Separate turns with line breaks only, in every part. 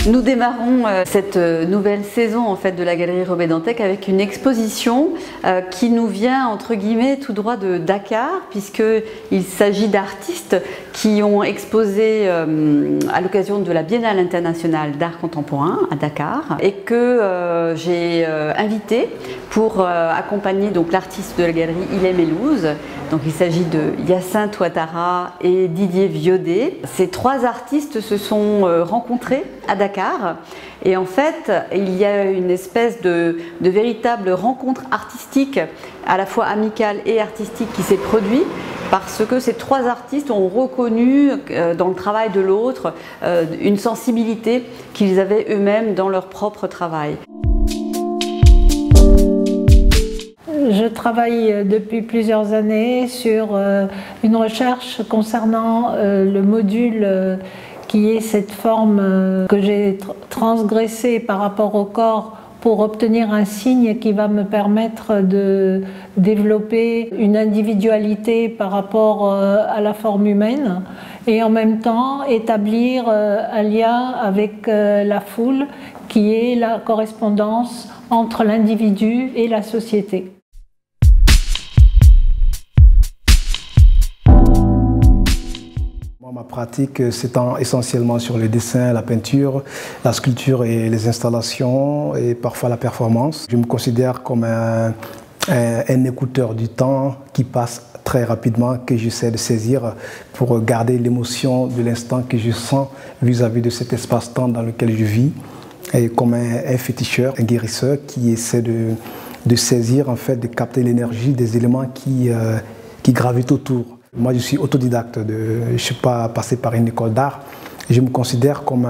Nous démarrons cette nouvelle saison en fait de la Galerie Robert Dantec avec une exposition qui nous vient entre guillemets tout droit de Dakar, puisqu'il s'agit d'artistes qui ont exposé à l'occasion de la Biennale internationale d'art contemporain à Dakar et que j'ai invité pour accompagner donc l'artiste de la galerie Ilem Elouz. Donc il s'agit de Hyacinthe Ouattara et Didier Viaudet. Ces trois artistes se sont rencontrés à Dakar et en fait il y a une espèce de véritable rencontre artistique, à la fois amicale et artistique, qui s'est produite parce que ces trois artistes ont reconnu dans le travail de l'autre une sensibilité qu'ils avaient eux-mêmes dans leur propre travail.
Je travaille depuis plusieurs années sur une recherche concernant le module qui est cette forme que j'ai transgressée par rapport au corps pour obtenir un signe qui va me permettre de développer une individualité par rapport à la forme humaine et en même temps établir un lien avec la foule qui est la correspondance entre l'individu et la société.
Ma pratique s'étend essentiellement sur le dessin, la peinture, la sculpture et les installations et parfois la performance. Je me considère comme un écouteur du temps qui passe très rapidement, que j'essaie de saisir pour garder l'émotion de l'instant que je sens vis-à-vis de cet espace-temps dans lequel je vis, et comme un féticheur, un guérisseur qui essaie de saisir, en fait, de capter l'énergie des éléments qui gravitent autour. Moi, je suis autodidacte, je ne suis pas passé par une école d'art. Je me considère comme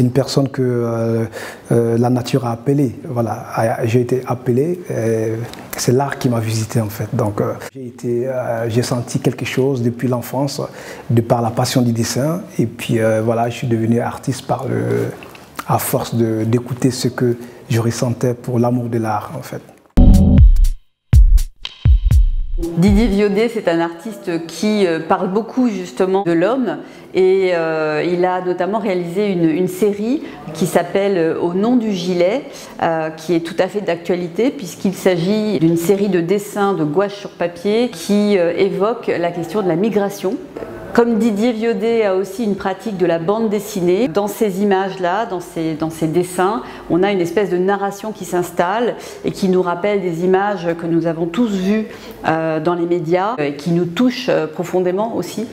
une personne que la nature a appelée. Voilà, j'ai été appelé, c'est l'art qui m'a visité en fait. Donc, j'ai senti quelque chose depuis l'enfance, de par la passion du dessin. Et puis voilà, je suis devenu artiste à force d'écouter ce que je ressentais pour l'amour de l'art en fait.
Didier Viaudet, c'est un artiste qui parle beaucoup justement de l'homme et il a notamment réalisé une série qui s'appelle Au nom du gilet, qui est tout à fait d'actualité puisqu'il s'agit d'une série de dessins de gouache sur papier qui évoque la question de la migration. Comme Didier Viaudet a aussi une pratique de la bande dessinée, dans ces images-là, dans ces dessins, on a une espèce de narration qui s'installe et qui nous rappelle des images que nous avons tous vues dans les médias et qui nous touchent profondément aussi.